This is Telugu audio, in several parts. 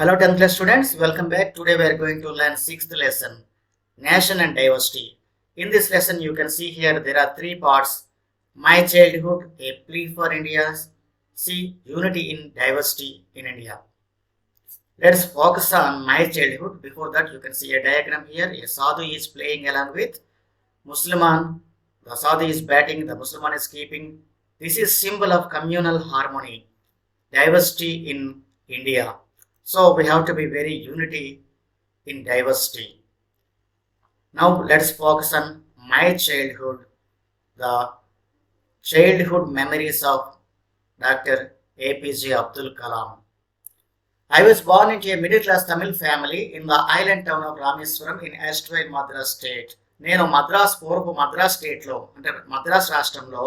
Hello 10th class students, welcome back. Today we are going to learn 6th lesson, Nation and Diversity. In this lesson you can see here there are 3 parts. My childhood, a plea for India. C. Unity in diversity in India. Let's focus on my childhood. Before that you can see a diagram here. A sadhu is playing along with Musliman. The sadhu is batting, the Musliman is keeping. This is symbol of communal harmony, diversity in India. So we have to be very unity in diversity. Now let's focus on my childhood, the childhood memories of Dr APJ Abdul Kalam. I was born into a middle class Tamil family in the island town of Rameswaram in erstwhile Madras state. నేను పూర్వపు మద్రాస్ స్టేట్లో అంటే మద్రాస్ రాష్ట్రంలో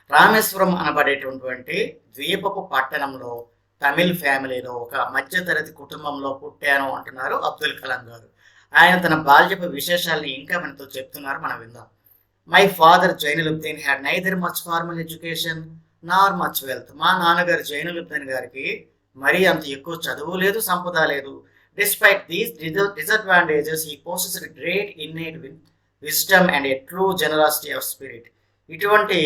రామేశ్వరం అనబడేటటువంటి ద్వీపపు పట్టణంలో తమిళ్ ఫ్యామిలీలో ఒక మధ్యతరగతి కుటుంబంలో పుట్టాను అంటున్నారు అబ్దుల్ కలాం గారు. ఆయన తన బాల్యపు విశేషాలని ఇంకా మనతో చెప్తున్నారు, మనం విందాం. My father Jainulabdeen had neither much formal education nor much wealth. మా నాన్నగారు జైనులుబ్దీన్ గారికి మరీ అంత ఎక్కువ చదువు లేదు, సంపద లేదు. Despite these disadvantages he పోసెస్డ్ great innate wisdom and A true generosity of spirit. ఇటువంటి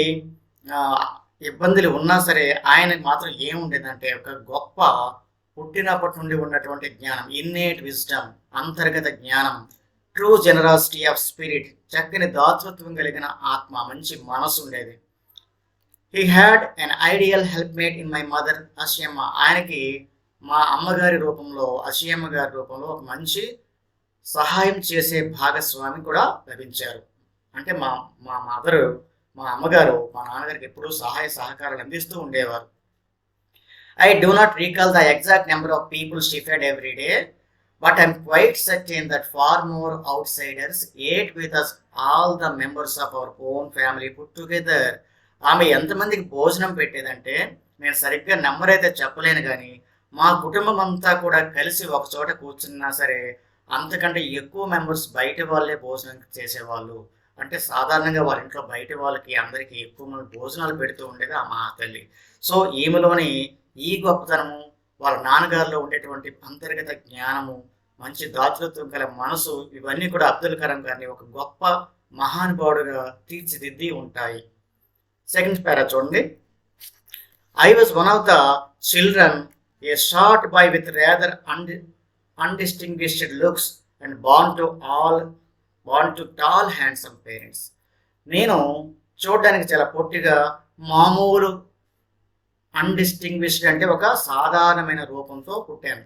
ఇబ్బందులు ఉన్నా సరే ఆయనకు మాత్రం ఏముండేదంటే ఒక గొప్ప పుట్టినప్పటి నుండి ఉన్నటువంటి జ్ఞానం, ఇన్నేట్ విజ్డమ్, అంతర్గత జ్ఞానం, ట్రూ జనరాసిటీ ఆఫ్ స్పిరిట్, చక్కని దాతృత్వం కలిగిన ఆత్మ, మంచి మనసు ఉండేది. He had an ideal helpmate in my mother Ashiamma. ఆయనకి మా అమ్మగారి రూపంలో, అషియమ్మ గారి రూపంలో ఒక మంచి సహాయం చేసే భాగస్వామి కూడా లభించారు. అంటే మా మా మదరు, మా అమ్మగారు మా నాన్నగారికి ఎప్పుడూ సహాయ సహకారాలు అందిస్తూ ఉండేవారు. I do not recall the exact number of people she fed every day, but I'm quite certain that far more outsiders ate with us all the members of our own family put together. ఆమె ఎంతమందికి భోజనం పెట్టేదంటే నేను సరిగ్గా నెంబర్ అయితే చెప్పలేను, కానీ మా కుటుంబం అంతా కూడా కలిసి ఒక చోట కూర్చున్నా సరే అంతకంటే ఎక్కువ మెంబర్స్ బయట వాళ్ళే భోజనం చేసేవాళ్ళు. అంటే సాధారణంగా వాళ్ళ ఇంట్లో బయట వాళ్ళకి అందరికీ ఎక్కువ మంది భోజనాలు పెడుతూ ఉండేది ఆ మా తల్లి. సో ఈమెలోని ఈ గొప్పతనము, వాళ్ళ నాన్నగారిలో ఉండేటువంటి అంతర్గత జ్ఞానము, మంచి దాతృత్వం గల మనసు, ఇవన్నీ కూడా అబ్దుల్ కలాం గారిని ఒక గొప్ప మహానుభావుడుగా తీర్చిదిద్ది ఉంటాయి. సెకండ్ పారా చూడండి. I was one of the children, A short boy with rather undistinguished looks and born to tall handsome parents. నేను చూడడానికి చాలా పొట్టిగా, మామూలు, అన్డిస్టింగ్విష్డ్ అంటే ఒక సాధారణమైన రూపంతో పుట్టాను.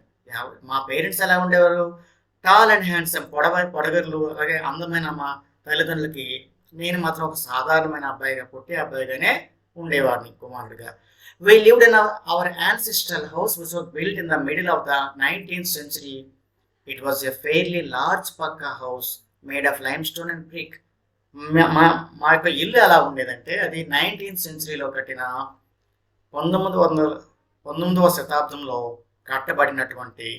మా పేరెంట్స్ ఎలా ఉండేవారు? టాల్ అండ్ హ్యాండ్సమ్, పొడగర్లు, అలాగే అందమైన మా తల్లిదండ్రులకి నేను మాత్రం ఒక సాధారణమైన అబ్బాయిగా, పుట్టే అబ్బాయిగానే ఉండేవాడిని, కుమారుడిగా. We lived in our ancestral house, which was built in the middle of the 19th century. It was a fairly large pakka house made of limestone and brick. మా యొక్క ఇల్లు ఎలా ఉండేదంటే అది 19th సెంచరీలో కట్టిన 19వ శతాబ్దంలో కట్టబడినటువంటి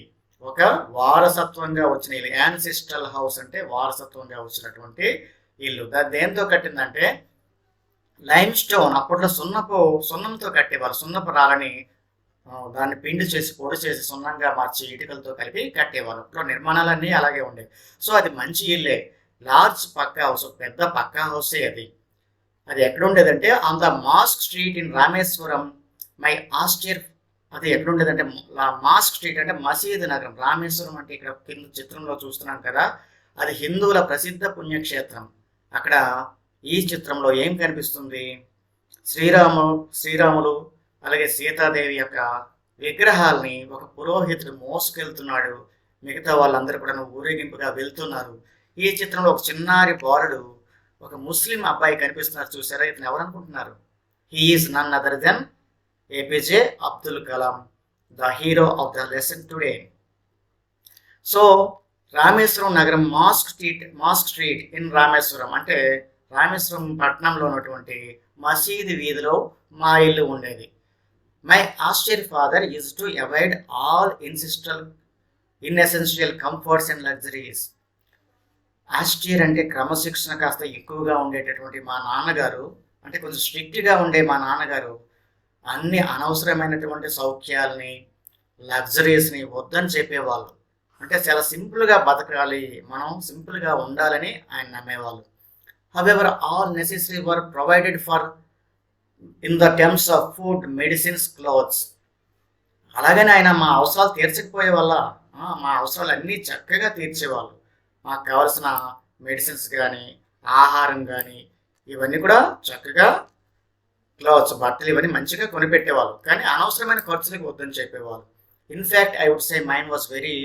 ఒక వారసత్వంగా వచ్చిన ఇల్లు. యాన్సిస్ట్రల్ హౌస్ అంటే వారసత్వంగా వచ్చినటువంటి ఇల్లు. దేంతో కట్టిందంటే లైమ్ స్టోన్, అప్పట్లో సున్నంతో కట్టేవాళ్ళు. సున్నపు రాళ్ళని దాన్ని పిండి చేసి, పొడి చేసి, సున్నంగా మార్చి ఇటుకలతో కలిపి కట్టేవాళ్ళు. అప్పుడు నిర్మాణాలన్నీ అలాగే ఉండేవి. సో అది మంచి ఇల్లే, లార్జ్ పక్కా హౌస్, పెద్ద పక్కా హౌసే అది. అది ఎక్కడ ఉండేదంటే on the mosque street in Rameswaram. My austere, అది ఎక్కడ ఉండేదంటే మాస్క్ స్ట్రీట్ అంటే మసీదు నగరం. రామేశ్వరం అంటే ఇక్కడ కింద చిత్రంలో చూస్తున్నాం కదా, అది హిందువుల ప్రసిద్ధ పుణ్యక్షేత్రం. అక్కడ ఈ చిత్రంలో ఏం కనిపిస్తుంది? శ్రీరాములు అలాగే సీతాదేవి యొక్క విగ్రహాల్ని ఒక పురోహితుడు మోసుకెళ్తున్నాడు. మిగతా వాళ్ళందరూ కూడా ఊరేగింపుగా వెళ్తున్నారు. ఈ చిత్రంలో ఒక చిన్నారి బాలుడు, ఒక ముస్లిం అబ్బాయి కనిపిస్తున్నారు. చూసారా? ఇతను ఎవరు అనుకుంటున్నారు? He is none other than APJ Abdul Kalam, the hero of the lesson today. So Rameswaram నగరం, మాస్క్ స్ట్రీట్ ఇన్ రామేశ్వరం అంటే రామేశ్వరం పట్టణంలో ఉన్నటువంటి మసీదు వీధిలో మా ఇల్లు ఉండేది. My austere father use to avoid all inessential comforts and luxuries. Austere అంటే క్రమశిక్షణ కాస్త ఎక్కువగా ఉండేటటువంటి మా నాన్నగారు, అంటే కొంచెం స్ట్రిక్ట్గా ఉండే మా నాన్నగారు అన్ని అనవసరమైనటువంటి సౌఖ్యాలని, లగ్జరీస్ని వద్దని చెప్పేవాళ్ళు. అంటే చాలా సింపుల్గా బతకాలి, మనం సింపుల్గా ఉండాలని ఆయన నమ్మేవాళ్ళు. However all necessary were provided for in the terms of food, medicines, clothes. అలాగని ఆయన మా అవసరాలు తీర్చకపోయే వల్ల మా అవసరాలు అన్నీ చక్కగా తీర్చేవాళ్ళు. మాకు కావాల్సిన మెడిసిన్స్ కానీ, ఆహారం కానీ ఇవన్నీ కూడా చక్కగా, క్లాత్స్, బట్టలు ఇవన్నీ మంచిగా కొనిపెట్టేవాళ్ళు. కానీ అనవసరమైన ఖర్చులకు వద్దని చెప్పేవాళ్ళు. In fact I would say mine was very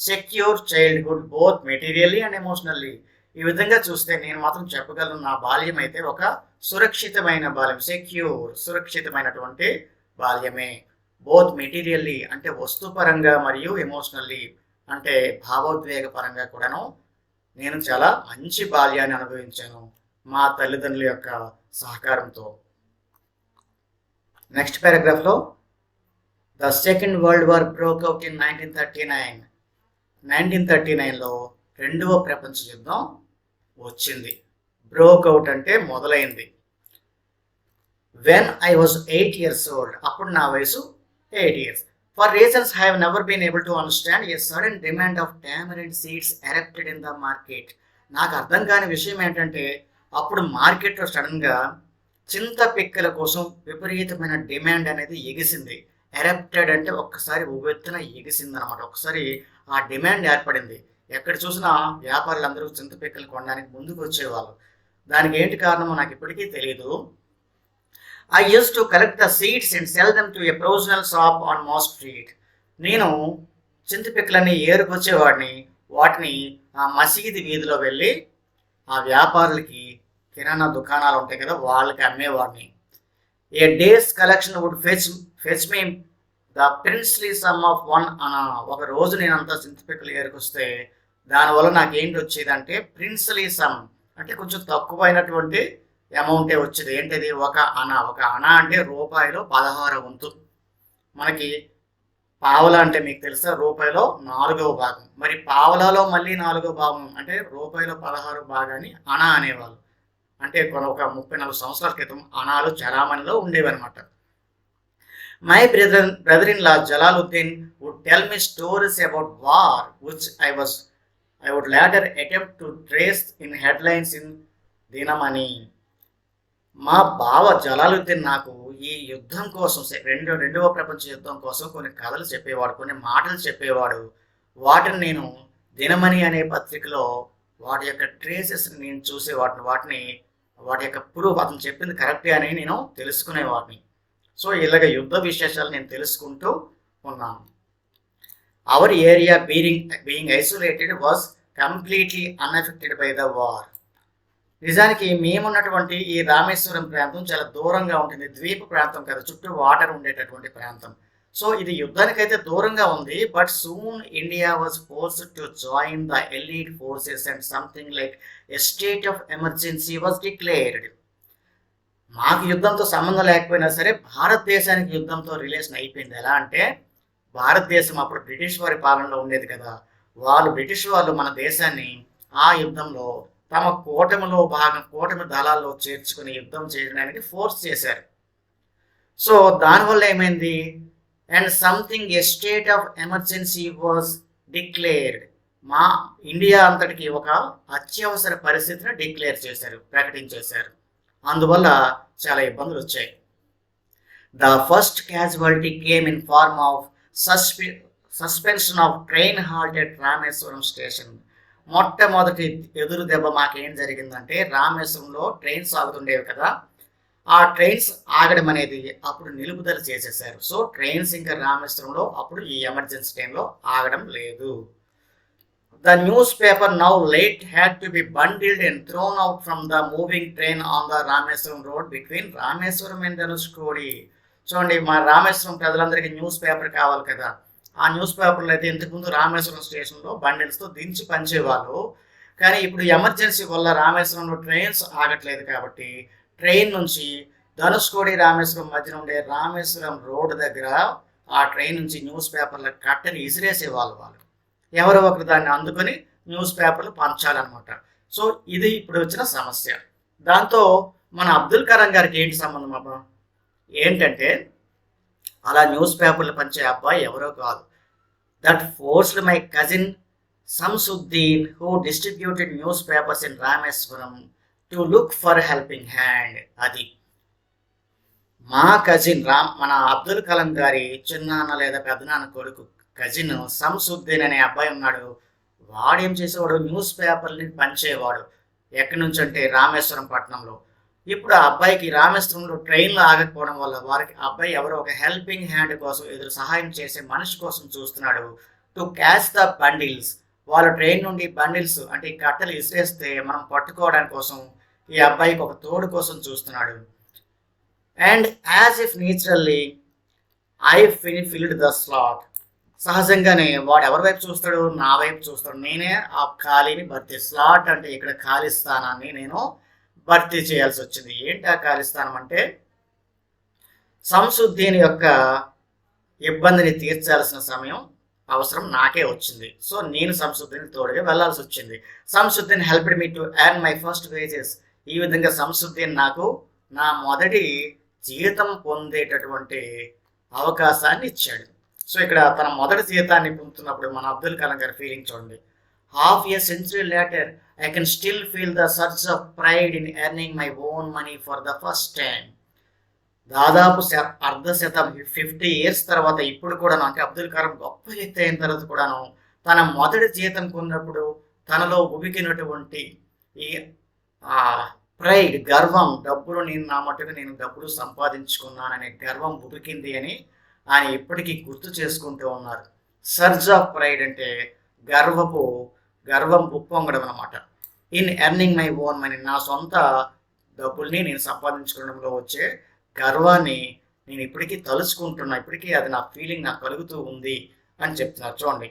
secure childhood both materially and emotionally. ఈ విధంగా చూస్తే నేను మాత్రం చెప్పగలను, నా బాల్యం అయితే ఒక సురక్షితమైన బాల్యం. సెక్యూర్, సురక్షితమైనటువంటి బాల్యమే. బోత్ మెటీరియల్లీ అంటే వస్తుపరంగా మరియు ఎమోషనల్లీ అంటే భావోద్వేగ పరంగా కూడాను నేను చాలా మంచి బాల్యాన్ని అనుభవించాను మా తల్లిదండ్రుల యొక్క సహకారంతో. నెక్స్ట్ పారాగ్రాఫ్లో the second world war broke out in 1939. 1939లో రెండవ ప్రపంచ యుద్ధం వచ్చింది. బ్రోక్ అవుట్ అంటే మొదలైంది. When I was 8 years old, అప్పుడు నా వయసు 8 years. For reasons I have never been able to understand, a sudden demand of tamarind seeds erupted in the market. నాకు అర్థం కాని విషయం ఏంటంటే అప్పుడు మార్కెట్లో సడన్గా చింత పిక్కల కోసం విపరీతమైన డిమాండ్ అనేది ఎగిసింది. ఎరప్టెడ్ అంటే ఒక్కసారి ఉవ్వెత్తున ఎగిసింది అనమాట. ఒకసారి ఆ డిమాండ్ ఏర్పడింది. ఎక్కడ చూసినా వ్యాపారులందరూ చింత పిక్కలు కొనడానికి ముందుకు వచ్చేవాళ్ళు. దానికి ఏంటి కారణమో నాకు ఇప్పటికీ తెలియదు. I used to collect the seeds and sell them to a provisional shop on Mosque Street. నేను చింతపిక్కలన్నీ ఏరుకొచ్చేవాడిని. వాటిని ఆ మసీదు వీధిలో వెళ్ళి ఆ వ్యాపారులకి, కిరాణా దుకాణాలు ఉంటాయి కదా, వాళ్ళకి అమ్మేవాడిని. A day's collection would fetch me the princely sum of one anna. ఒక రోజు నేను అంతా చింతపిక్కలు ఏరుకొస్తే దానివల్ల నాకు ఏంటి వచ్చేదంటే ప్రిన్స్లీ సమ్ అంటే కొంచెం తక్కువైనటువంటి అమౌంటే వచ్చేది. ఏంటిది? ఒక అణ అంటే రూపాయిలో 16వ వంతు. మనకి పావలా అంటే మీకు తెలుసా, రూపాయిలో 4వ భాగం. మరి పావలాలో మళ్ళీ 4వ భాగం అంటే రూపాయిలో 16వ భాగాన్ని అణ అనేవాళ్ళు. అంటే ఒక 34 సంవత్సరాల క్రితం అణాలు చలామణిలో ఉండేవన్నమాట. My brother in law Jalaluddin would tell me stories about war which I would later attempt to trace in headlines in Dinamani. మా బావ జలాలుద్దీన్ నాకు ఈ యుద్ధం కోసం రెండవ ప్రపంచ యుద్ధం కోసం కొన్ని కథలు చెప్పేవాడు, కొన్ని మాటలు చెప్పేవాడు. వాటిని నేను దినమణి అనే పత్రికలో వాటి యొక్క ట్రేసెస్ నేను చూసేవాడిని. వాటి యొక్క ప్రూఫ్, అతను చెప్పింది కరెక్టే అని నేను తెలుసుకునేవాడిని. సో ఇలాగ యుద్ధ విశేషాలు నేను తెలుసుకుంటూ ఉన్నాను. Hour area being isolated was completely unaffected by the war. నిజానికి మేమున్నటువంటి ఈ రామేశ్వరం ప్రాంతం చాలా దూరంగా ఉంటుంది. ద్వీప ప్రాంతం కదా, చుట్టూ వాటర్ ఉండేటటువంటి ప్రాంతం. సో ఇది యుద్ధానికైతే దూరంగా ఉంది. But soon India was forced to join the elite forces and something like a state of emergency was declared. మాకు యుద్ధంతో సంబంధం లేకపోయినా సరే భారతదేశానికి యుద్ధంతో రిలేషన్ అయిపోయింది. ఎలా అంటే భారతదేశం అప్పుడు బ్రిటిష్ వారి పాలనలో ఉండేది కదా, బ్రిటిష్ వాళ్ళు మన దేశాన్ని ఆ యుద్ధంలో తమ కూటమి దళాల్లో చేర్చుకుని యుద్ధం చేయడానికి ఫోర్స్ చేశారు. సో దానివల్ల ఏమైంది, and something a state of emergency was declared. మా ఇండియా అంతటికి ఒక అత్యవసర పరిస్థితిని ప్రకటించేశారు. అందువల్ల చాలా ఇబ్బందులు వచ్చాయి. The first casualty came in form of suspension of train halt at Rameswaram station. మొట్టమొదటి ఎదురు దెబ్బ మాకేం జరిగిందంటే, రామేశ్వరంలో ట్రైన్స్ ఆగుతుండేవి కదా, ఆ ట్రైన్స్ ఆగడం అనేది అప్పుడు నిలుపుదల చేసేసారు. సో ట్రైన్స్ ఇంకా రామేశ్వరంలో అప్పుడు ఈ ఎమర్జెన్సీ టైంలో ఆగడం లేదు. The news paper now late had to be bundled and throne out from the moving train on the Rameswaram road between Rameswaram and Dhanushkodi. చూడండి, మా రామేశ్వరం ప్రజలందరికీ న్యూస్ పేపర్ కావాలి కదా. ఆ న్యూస్ పేపర్లు అయితే ఇంతకుముందు రామేశ్వరం స్టేషన్లో బండిల్స్తో దించి పంచేవాళ్ళు. కానీ ఇప్పుడు ఎమర్జెన్సీ వల్ల రామేశ్వరంలో ట్రైన్స్ ఆగట్లేదు కాబట్టి ట్రైన్ నుంచి ధనుష్కోడి రామేశ్వరం మధ్యన ఉండే రామేశ్వరం రోడ్డు దగ్గర ఆ ట్రైన్ నుంచి న్యూస్ పేపర్ల కట్టని ఇసిరేసేవాళ్ళు. ఎవరో ఒకరు దాన్ని అందుకొని న్యూస్ పేపర్లు పంచాలన్నమాట. సో ఇది ఇప్పుడు వచ్చిన సమస్య. దాంతో మన అబ్దుల్ కలాం గారికి ఏంటి సంబంధం అబ్బా? ఏంటంటే అలా న్యూస్ పేపర్లు పంచే అబ్బాయి ఎవరో కాదు, that forced my cousin Samsuddin who distributed newspapers in Rameswaram to look for helping hand. అది మా కజిన్ మన అబ్దుల్ కలాం గారి చిన్నాన్న లేదా పెద్దనాన్న కొడుకు కజిన్ సంసుద్దీన్ అనే అబ్బాయి ఉన్నాడు. వాడేం చేసేవాడు, న్యూస్ పేపర్ని పంచేవాడు. ఎక్కడి నుంచి అంటే రామేశ్వరం పట్టణంలో. ఇప్పుడు ఆ అబ్బాయికి రామేశ్వరంలో ట్రైన్లో ఆగకపోవడం వల్ల వారికి అబ్బాయి ఎవరో ఒక హెల్పింగ్ హ్యాండ్ కోసం, ఎదురు సహాయం చేసే మనిషి కోసం చూస్తున్నాడు. టు క్యాచ్ ద బండిల్స్, వాళ్ళు ట్రైన్ నుండి బండిల్స్ అంటే ఈ కట్టెలు ఇసిరేస్తే మనం పట్టుకోవడానికి కోసం ఈ అబ్బాయికి ఒక తోడు కోసం చూస్తున్నాడు. And as if naturally I field the slot, సహజంగానే వాడు ఎవరి వైపు చూస్తాడు, నా వైపు చూస్తాడు. నేనే ఆ ఖాళీని భర్తీ, స్లాట్ అంటే ఇక్కడ ఖాళీ స్థానాన్ని నేను భర్తీ చేయాల్సి వచ్చింది. ఏంటి ఆ ఖాళీ స్థానం అంటే, సంసుద్దీన్ యొక్క ఇబ్బందిని తీర్చాల్సిన సమయం అవసరం నాకే వచ్చింది. సో నేను సంసుద్దీన్ తోడుగా వెళ్లాల్సి వచ్చింది. Samsuddin helped me to earn my first wages. ఈ విధంగా సంసుద్దీన్ నాకు నా మొదటి జీతం పొందేటటువంటి అవకాశాన్ని ఇచ్చాడు. సో ఇక్కడ తన మొదటి జీతాన్ని పొందుతున్నప్పుడు మన అబ్దుల్ కలాం గారి ఫీలింగ్ చూడండి. Half a century later I can still feel the search of pride in earning my own money for the first time. దాదాపు అర్ధ శతం 50 years తర్వాత ఇప్పుడు కూడాను, అంటే అబ్దుల్ కలాం గొప్ప వ్యక్తి అయిన తర్వాత కూడాను తన మొదటి జీతం పొందినప్పుడు తనలో ఉబికినటువంటి ఈ ప్రైడ్, గర్వం, డబ్బులు నేను నా మట్టుకు నేను డబ్బులు సంపాదించుకున్నాననే గర్వం ఉబికింది అని ఆయన ఇప్పటికీ గుర్తు చేసుకుంటూ ఉన్నారు. సర్జ్ ఆఫ్ ప్రైడ్ అంటే గర్వం ఉప్పొంగడం అనమాట. In earning my own money, నా సొంత డబ్బుల్ని నేను సంపాదించుకోవడంలో వచ్చే గర్వాన్ని నేను ఇప్పటికీ తలుచుకుంటున్నా, ఇప్పటికీ అది నా ఫీలింగ్ నాకు కలుగుతూ ఉంది అని చెప్తున్నారు. చూడండి,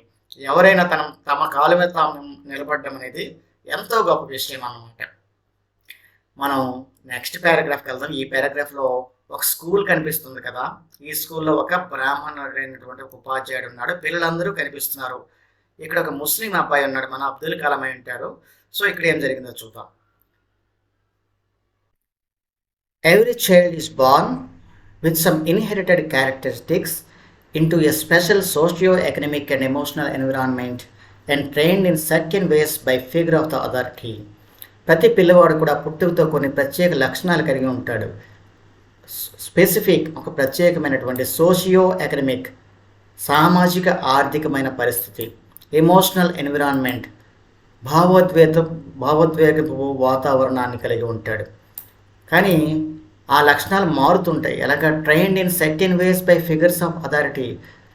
ఎవరైనా తమ కాళ్ళ మీద తాము నిలబడడం అనేది ఎంతో గొప్ప విషయం అన్నమాట. మనం నెక్స్ట్ పారాగ్రాఫ్కి వెళ్దాం. ఈ పారాగ్రాఫ్లో ఒక స్కూల్ కనిపిస్తుంది కదా. ఈ స్కూల్లో ఒక బ్రాహ్మణుడైనటువంటి ఒక ఉపాధ్యాయుడు ఉన్నాడు. పిల్లలందరూ కనిపిస్తున్నారు. ఇక్కడ ఒక ముస్లిం అబ్బాయి ఉన్నాడు, మన అబ్దుల్ కలాం అయి ఉంటారు. సో ఇక్కడ ఏం జరిగిందో చూద్దాం. Every child is born with some inherited characteristics into a special socio-economic and emotional environment and trained in certain ways by figure of the authority. ప్రతి పిల్లవాడు కూడా పుట్టుకతో కొన్ని ప్రత్యేక లక్షణాలు కలిగి ఉంటాడు. స్పెసిఫిక్ ఒక ప్రత్యేకమైనటువంటి సోషియో ఎకనమిక్ సామాజిక ఆర్థికమైన పరిస్థితి, ఎమోషనల్ ఎన్విరాన్మెంట్ భావోద్వేగపు వాతావరణాన్ని కలిగి ఉంటాడు. కానీ ఆ లక్షణాలు మారుతుంటాయి. ఎలాగ trained in certain ways by figures of authority.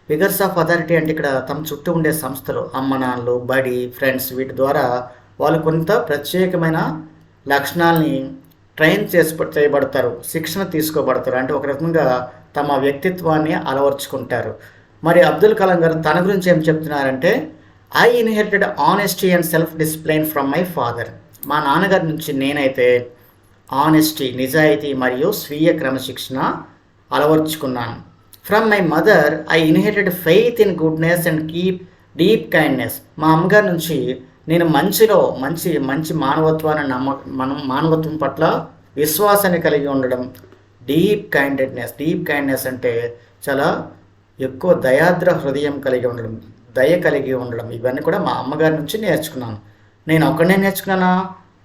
Figures of authority అంటే ఇక్కడ తమ చుట్టూ ఉండే సంస్థలు, అమ్మ నాన్నలు, బడి, ఫ్రెండ్స్, వీటి ద్వారా వాళ్ళు కొంత ప్రత్యేకమైన లక్షణాలని ట్రైన్ చేయబడతారు, శిక్షణ తీసుకోబడతారు. అంటే ఒక రకంగా తమ వ్యక్తిత్వాన్ని అలవర్చుకుంటారు. మరి అబ్దుల్ కలాం గారు తన గురించి ఏం చెప్తున్నారంటే, I inherited honesty and self discipline from my father. మా నాన్నగారి నుంచి నేనైతే ఆనెస్టీ, నిజాయితీ మరియు స్వీయ క్రమశిక్షణ అలవర్చుకున్నాను. From my mother I inherited faith in goodness and deep kindness. మా అమ్మగారి నుంచి నేను మంచి మానవత్వాన్ని మానవత్వం పట్ల విశ్వాసాన్ని కలిగి ఉండడం. డీప్ కైండ్నెస్ అంటే చాలా ఎక్కువ దయాద్ర హృదయం కలిగి ఉండడం, దయ కలిగి ఉండడం. ఇవన్నీ కూడా మా అమ్మగారి నుంచి నేర్చుకున్నాను. నేను ఒక్కడనే నేర్చుకున్నానా?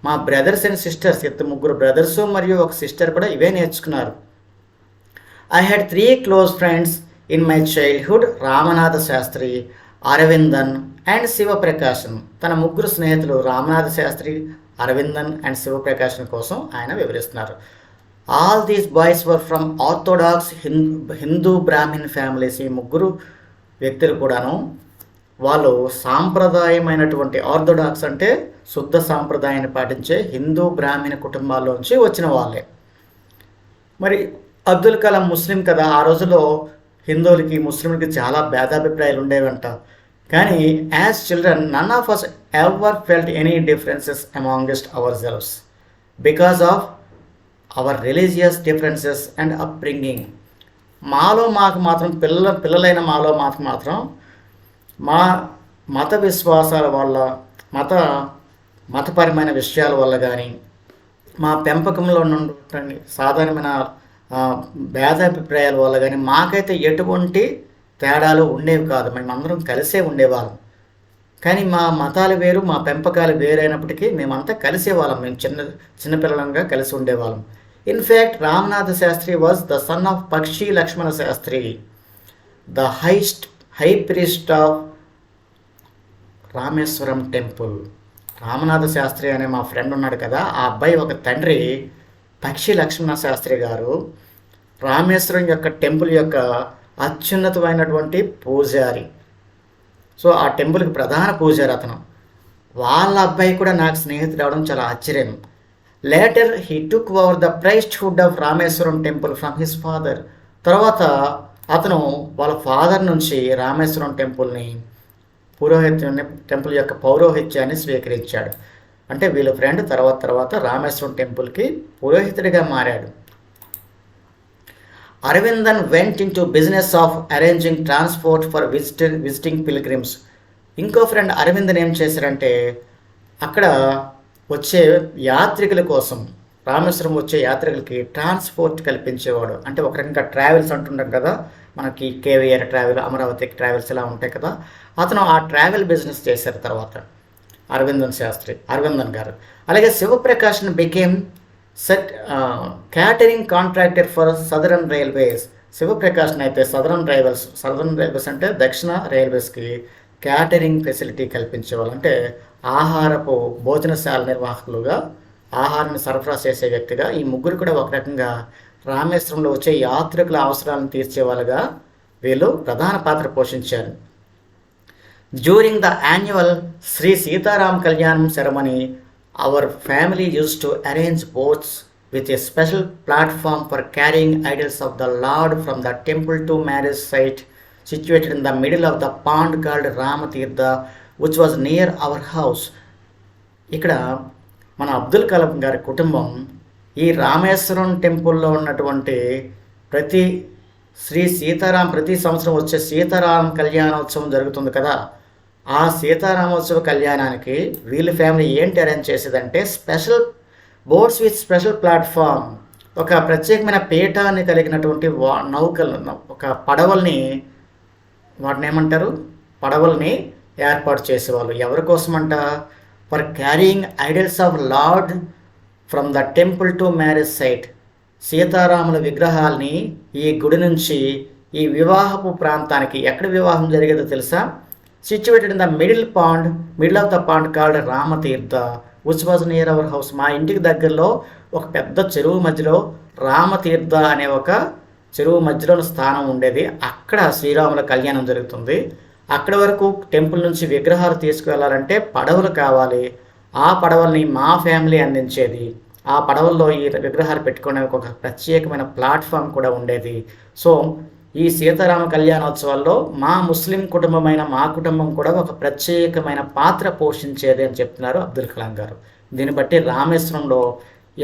మా బ్రదర్స్ అండ్ సిస్టర్స్, 3 బ్రదర్స్ మరియు ఒక సిస్టర్ కూడా ఇవే నేర్చుకున్నారు. I had 3 close friends in my childhood, Ramanatha Sastry, Aravindan and Sivaprakasan. తన 3 స్నేహితులు రామనాథ శాస్త్రి, అరవిందన్ అండ్ శివప్రకాశన్ కోసం ఆయన వివరిస్తున్నారు. All these boys were from orthodox Hindu Brahmin families. ఈ 3 వ్యక్తులు కూడాను వాళ్ళు సాంప్రదాయమైనటువంటి, ఆర్థోడాక్స్ అంటే శుద్ధ సాంప్రదాయాన్ని పాటించే హిందూ బ్రాహ్మణ కుటుంబాల్లోంచి వచ్చిన వాళ్ళే. మరి అబ్దుల్ కలాం ముస్లిం కదా, ఆ రోజుల్లో హిందువులకి ముస్లింలకి చాలా భేదాభిప్రాయాలు ఉండేవంట. కానీ as children none of us ever felt any differences amongst ourselves because of our religious differences and upbringing. మాకు మాత్రం పిల్లలైన మాత్రం మా మత విశ్వాసాల వల్ల, మతపరమైన విషయాల వల్ల కానీ, మా పెంపకంలో ఉన్నటువంటి సాధారణమైన భేదాభిప్రాయాల వల్ల కానీ మాకైతే ఎటువంటి తేడాలు ఉండేవి కాదు. మేమందరం కలిసే ఉండేవాళ్ళం. కానీ మా మతాలు వేరు, మా పెంపకాలు వేరైనప్పటికీ మేమంతా కలిసేవాళ్ళం. మేము చిన్నపిల్లలంగా కలిసి ఉండేవాళ్ళం. In fact Ramanatha Sastry was the son of Pakshi Lakshmana Sastry, the high priest of Rameswaram temple. Ramanatha Sastry అనే మా ఫ్రెండ్ ఉన్నాడు కదా, ఆ అబ్బాయి ఒక తండ్రి పక్షి లక్ష్మణ శాస్త్రి గారు రామేశ్వరం యొక్క టెంపుల్ యొక్క అత్యున్నతమైనటువంటి పూజారి. సో ఆ టెంపుల్కి ప్రధాన పూజారి అతను. వాళ్ళ అబ్బాయి కూడా నాకు స్నేహితుడు అవడం చాలా ఆశ్చర్యం. Later he took over the priesthood of Rameswaram temple from his father. తర్వాత అతను వాళ్ళ ఫాదర్ నుంచి రామేశ్వరం టెంపుల్ యొక్క పౌరోహిత్యాన్ని స్వీకరించాడు. అంటే వీళ్ళ ఫ్రెండ్ తర్వాత రామేశ్వరం టెంపుల్కి పురోహితుడిగా మారాడు. Aravindan went in to business of arranging transport for visiting pilgrims. ఇంకో ఫ్రెండ్ అరవిందన్ ఏం చేశారంటే అక్కడ వచ్చే యాత్రికుల కోసం, రామేశ్వరం వచ్చే యాత్రికులకి ట్రాన్స్పోర్ట్ కల్పించేవాడు. అంటే ఒక రకంగా ట్రావెల్స్ అంటుంటాం కదా, మనకి కేవీఆర్ ట్రావెల్, అమరావతి ట్రావెల్స్ ఇలా ఉంటాయి కదా. అతను ఆ ట్రావెల్ బిజినెస్ చేశారు తర్వాత అరవిందన్ గారు. అలాగే శివప్రకాష్ని became catering contractor for Southern Railways. శివప్రకాష్ని అయితే సదరన్ రైల్వేస్ అంటే దక్షిణ రైల్వేస్కి క్యాటరింగ్ ఫెసిలిటీ కల్పించేవాళ్ళు. అంటే ఆహారపు భోజనశాల నిర్వాహకులుగా, ఆహారాన్ని సరఫరా చేసే వ్యక్తిగా ఈ ముగ్గురు కూడా ఒక రకంగా రామేశ్వరంలో వచ్చే యాత్రికుల అవసరాలను తీర్చేవాళ్ళుగా వీళ్ళు ప్రధాన పాత్ర పోషించారు. During the annual Shri Sitaram Kalyanam ceremony, our family used to arrange boats with a special platform for carrying idols of the Lord from the temple to marriage site situated in the middle of the pond called Ramatirtha, which was near our house. ఇక్కడ మన అబ్దుల్ కలాం గారి కుటుంబం ఈ రామేశ్వరం టెంపుల్లో ఉన్నటువంటి ప్రతి సంవత్సరం వచ్చే సీతారాం కళ్యాణోత్సవం జరుగుతుంది కదా, ఆ సీతారామోత్సవ కళ్యాణానికి వీళ్ళ ఫ్యామిలీ ఏంటి అరేంజ్ చేసేదంటే special boats with special platform, ఒక ప్రత్యేకమైన పీఠాన్ని కలిగినటువంటి ఒక పడవల్ని ఏర్పాటు చేసేవాళ్ళు. ఎవరి కోసమంట? For carrying idols of lord from the temple to marriage site. సీతారాముల విగ్రహాల్ని ఈ గుడి నుంచి ఈ వివాహపు ప్రాంతానికి, ఎక్కడ వివాహం జరిగేదో తెలుసా? Situated in the middle of the pond called Ramatirtha, which was near our house. మా ఇంటికి దగ్గరలో ఒక పెద్ద చెరువు మధ్యలో రామతీర్థ అనే ఒక చెరువు మధ్యలో స్థానం ఉండేది. అక్కడ శ్రీరాముల కళ్యాణం జరుగుతుంది. అక్కడి వరకు టెంపుల్ నుంచి విగ్రహాలు తీసుకువెళ్ళాలంటే పడవలు కావాలి. ఆ పడవల్ని మా ఫ్యామిలీ అందించేది. ఆ పడవల్లో ఈ విగ్రహాలు పెట్టుకోవడానికి ఒక ప్రత్యేకమైన ప్లాట్ఫామ్ కూడా ఉండేది. సో ఈ సీతారామ కళ్యాణోత్సవాల్లో మా ముస్లిం కుటుంబమైన మా కుటుంబం కూడా ఒక ప్రత్యేకమైన పాత్ర పోషించేది అని చెప్తున్నారు అబ్దుల్ కలాం గారు. దీన్ని బట్టి రామేశ్వరంలో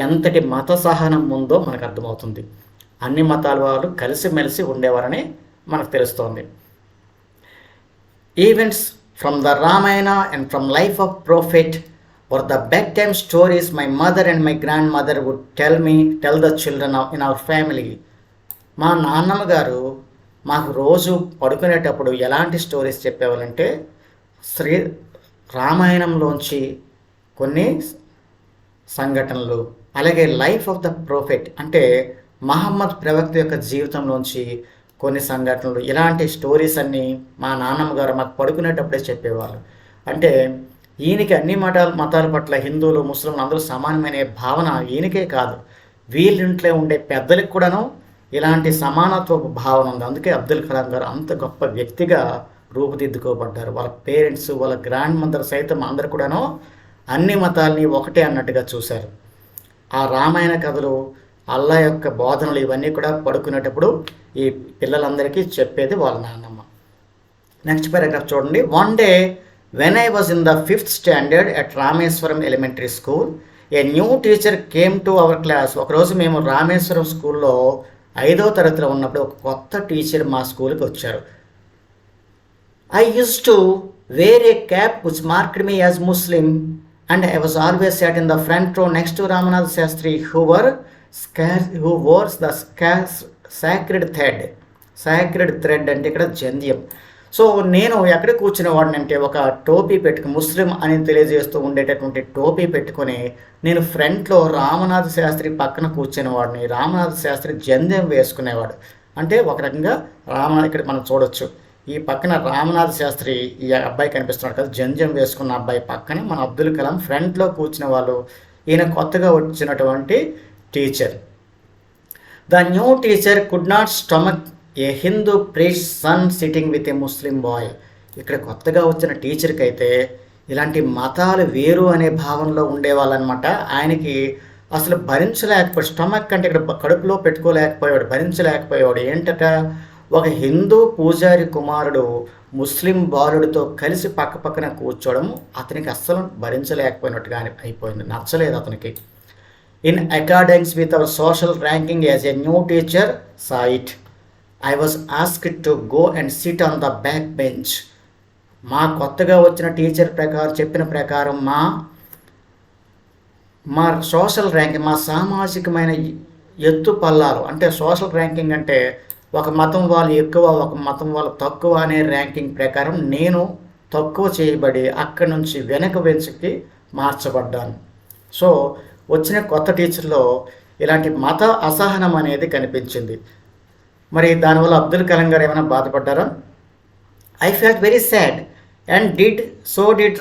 ఎంతటి మత సహనం ఉందో మనకు అర్థమవుతుంది. అన్ని మతాల వాళ్ళు కలిసిమెలిసి ఉండేవారని మనకు తెలుస్తోంది. Events from the Ramayana and from life of prophet were the bedtime stories my mother and my grandmother would tell the children in our family. మా నాన్నమ్మ గారు మాకు రోజు పడుకునేటప్పుడు ఎలాంటి స్టోరీస్ చెప్పేవాళ్ళంటే రామాయణంలోంచి కొన్ని సంఘటనలు, అలాగే లైఫ్ ఆఫ్ ద ప్రోఫెట్ అంటే మహమ్మద్ ప్రవక్త యొక్క జీవితంలోంచి కొన్ని సంఘటనలు, ఇలాంటి స్టోరీస్ అన్నీ మా నాన్నమ్మ గారు మాకు పడుకునేటప్పుడే చెప్పేవాళ్ళు. అంటే ఈయనకి అన్ని మతాల పట్ల హిందువులు, ముస్లింలు అందరూ సమానమైన భావన ఈయనకే కాదు, వీళ్ళింట్లో ఉండే పెద్దలకు కూడాను ఇలాంటి సమానత్వపు భావన ఉంది. అందుకే అబ్దుల్ కలాం గారు అంత గొప్ప వ్యక్తిగా రూపుదిద్దుకోబడ్డారు. వాళ్ళ పేరెంట్స్, వాళ్ళ గ్రాండ్ మదర్ సైతం అందరు కూడాను అన్ని మతాల్ని ఒకటే అన్నట్టుగా చూశారు. ఆ రామాయణ కథలు, అల్లా యొక్క బోధనలు ఇవన్నీ కూడా పడుకునేటప్పుడు ఈ పిల్లలందరికీ చెప్పేది వాళ్ళ నాన్నమ్మ. నెక్స్ట్ పారాగ్రాఫ్ చూడండి. One day when I was in the 5th standard at Rameswaram elementary school, a new teacher came to our class. ఒకరోజు మేము రామేశ్వరం స్కూల్లో 5వ తరగతిలో ఉన్నప్పుడు ఒక కొత్త టీచర్ మా స్కూల్కి వచ్చారు. I used to wear a cap which marked me as Muslim and I was always sat in the front row next to Ramanath Shastri who wore the sacred thread. Sacred thread అంటే ఇక్కడ జంధ్యం. సో నేను ఎక్కడ కూర్చునేవాడిని అంటే ఒక టోపీ పెట్టుకుని, ముస్లిం అని తెలియజేస్తూ ఉండేటటువంటి టోపీ పెట్టుకొని నేను ఫ్రంట్లో రామనాథ శాస్త్రి పక్కన కూర్చునేవాడిని. రామనాథ శాస్త్రి జంధ్యం వేసుకునేవాడు. అంటే ఒక రకంగా ఇక్కడ మనం చూడొచ్చు, ఈ పక్కన రామనాథ శాస్త్రి, ఈ అబ్బాయి కనిపిస్తున్నాడు కదా, జంధ్యం వేసుకున్న అబ్బాయి పక్కన మన అబ్దుల్ కలాం ఫ్రంట్లో కూర్చునే వాళ్ళు. ఈయన కొత్తగా వచ్చినటువంటి teacher. The new teacher could not stomach a Hindu priest son sitting with a Muslim boy. ఇక్కడ కొత్తగా వచ్చిన టీచర్కి అయితే ఇలాంటి మతాలు వేరు అనే భావనలో ఉండేవాళ్ళనమాట. ఆయనకి అసలు భరించలేకపోయాడు. స్టమక్ అంటే ఇక్కడ కడుపులో పెట్టుకోలేకపోయాడు, భరించలేకపోయాడు. ఏంటట, ఒక హిందూ పూజారి కుమారుడు ముస్లిం బాలుడితో కలిసి పక్క పక్కన కూర్చోవడం అతనికి అస్సలు భరించలేకపోయినట్టుగా అయిపోయింది, నచ్చలేదు అతనికి. In అకార్డింగ్స్ with our social ranking as a new teacher saw it, I was asked to go and SIT on the back bench. మా కొత్తగా వచ్చిన టీచర్ చెప్పిన ప్రకారం మా సోషల్ ర్యాంకింగ్, మా సామాజికమైన ఎత్తు పల్లాలు, అంటే సోషల్ ర్యాంకింగ్ అంటే ఒక మతం వాళ్ళు ఎక్కువ, ఒక మతం వాళ్ళు తక్కువ అనే ర్యాంకింగ్ ప్రకారం నేను తక్కువ చేయబడి అక్కడి నుంచి వెనక బెంచ్కి మార్చబడ్డాను. సో వచ్చిన కొత్త టీచర్లో ఇలాంటి మత అసహనం అనేది కనిపించింది. మరి దానివల్ల అబ్దుల్ కలాం గారు ఏమైనా బాధపడ్డారా? I felt very sad and did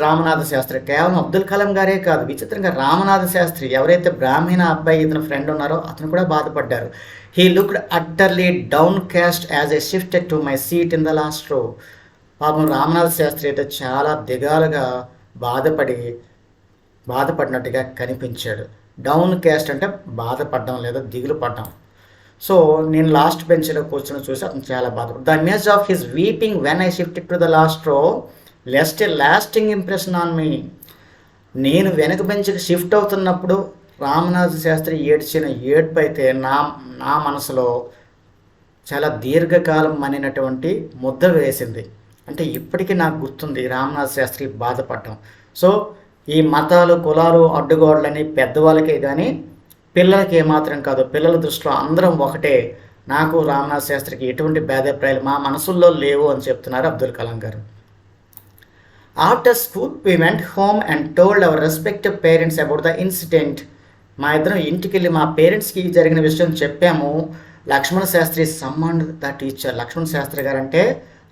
Ramanatha Sastri. కేవలం అబ్దుల్ కలాం గారే కాదు, విచిత్రంగా రామనాథ శాస్త్రి, ఎవరైతే బ్రాహ్మణ అబ్బాయి ఇతను ఫ్రెండ్ ఉన్నారో అతను కూడా బాధపడ్డారు. He looked utterly down caste as a shifted to my seat in the last రో. పాపం రామనాథ శాస్త్రి అయితే చాలా దిగాలుగా బాధపడినట్టుగా కనిపించాడు. డౌన్ క్యాస్ట్ అంటే బాధపడడం లేదా దిగులు పడ్డం. సో నేను లాస్ట్ బెంచ్లో కూర్చొని చూసి అతను చాలా బాధపడ్డాడు. The image of his weeping when I shifted to the last రో లెస్ట్ ఏ లాస్టింగ్ ఇంప్రెషన్ ఆన్ మీ. నేను వెనక బెంచ్కి షిఫ్ట్ అవుతున్నప్పుడు రామనాథ శాస్త్రి ఏడ్చిన ఏడ్పు అయితే నా మనసులో చాలా దీర్ఘకాలం మనినటువంటి ముద్ద వేసింది. అంటే ఇప్పటికీ నాకు గుర్తుంది రామనాథ శాస్త్రి బాధపడటం. సో ఈ మతాలు, కులాలు, అడ్డుగోడలని పెద్దవాళ్ళకే కానీ పిల్లలకి ఏమాత్రం కాదు. పిల్లల దృష్టిలో అందరం ఒకటే. నాకు రామనాథ శాస్త్రికి ఎటువంటి భేదాభిప్రాయాలు మా మనసుల్లో లేవు అని చెప్తున్నారు అబ్దుల్ కలాం గారు. After school we went home and told our respective parents about the incident. మా ఇద్దరం ఇంటికి వెళ్ళి మా పేరెంట్స్కి జరిగిన విషయం చెప్పాము. లక్ష్మణ శాస్త్రి సమ్మన్డ్ ద టీచర్. లక్ష్మణ శాస్త్రి గారు అంటే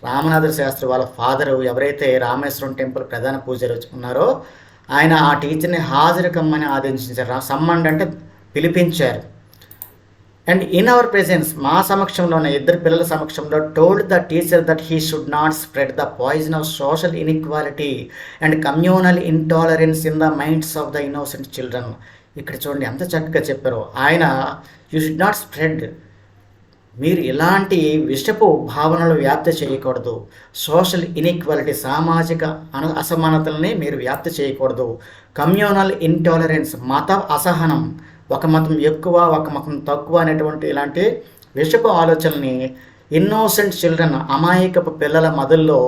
రామనాథ శాస్త్రి వాళ్ళ ఫాదరు, ఎవరైతే రామేశ్వరం టెంపుల్ ప్రధాన పూజారి ఉన్నారో ఆయన ఆ టీచర్ని హాజరు కమ్మని ఆదేశించారు. సమ్మన్డ్ అంటే పిలిపించారు. అండ్ ఇన్ అవర్ ప్రెజెన్స్, మా సమక్షంలో ఉన్న ఇద్దరు పిల్లల సమక్షంలో told the teacher that he should not spread the poison of social inequality and communal intolerance in the minds of the innocent children. ఇక్కడ చూడండి ఎంత చక్కగా చెప్పారో. ఆయన యూ షుడ్ నాట్ స్ప్రెడ్, మీరు ఇలాంటి విషపు భావనలు వ్యాప్తి చేయకూడదు. సోషల్ ఇన్ఈక్వాలిటీ, సామాజిక అసమానతల్ని మీరు వ్యాప్తి చేయకూడదు. కమ్యూనల్ ఇంటాలరెన్స్, మత అసహనం, ఒక మతం ఎక్కువ ఒక మతం తక్కువ అనేటువంటి ఇలాంటి విషపు ఆలోచనల్ని ఇన్నోసెంట్ చిల్డ్రన్, అమాయకపు పిల్లల మదుల్లో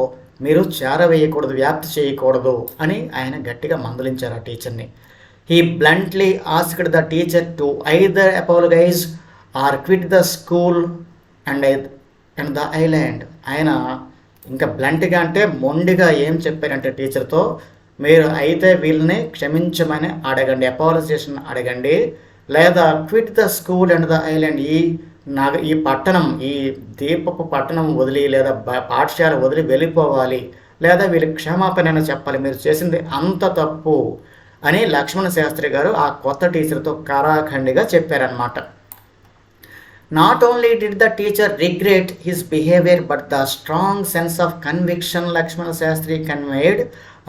మీరు చేరవేయకూడదు, వ్యాప్తి చేయకూడదు అని ఆయన గట్టిగా మందలించారు ఆ టీచర్ని. He bluntly asked the teacher to either apologise or quit the school and the island. ఆయన ఇంకా బ్లంట్గా అంటే మొండిగా ఏం చెప్పారంటే టీచర్తో, మీరు అయితే వీళ్ళని క్షమించమని అడగండి, అపాలజేషన్ అడగండి, లేదా quit the school and the island, ఈ పట్టణం, ఈ దీపపు పట్టణం వదిలి లేదా పాఠశాల వదిలి వెళ్ళిపోవాలి, లేదా వీళ్ళకి క్షమాపణ చెప్పాలి, మీరు చేసింది అంత తప్పు అని లక్ష్మణ శాస్త్రి గారు ఆ కొత్త టీచర్తో కరాఖండిగా చెప్పారనమాట. Not only did the teacher regret his behaviour but the strong sense of conviction Lakshmana Sastri conveyed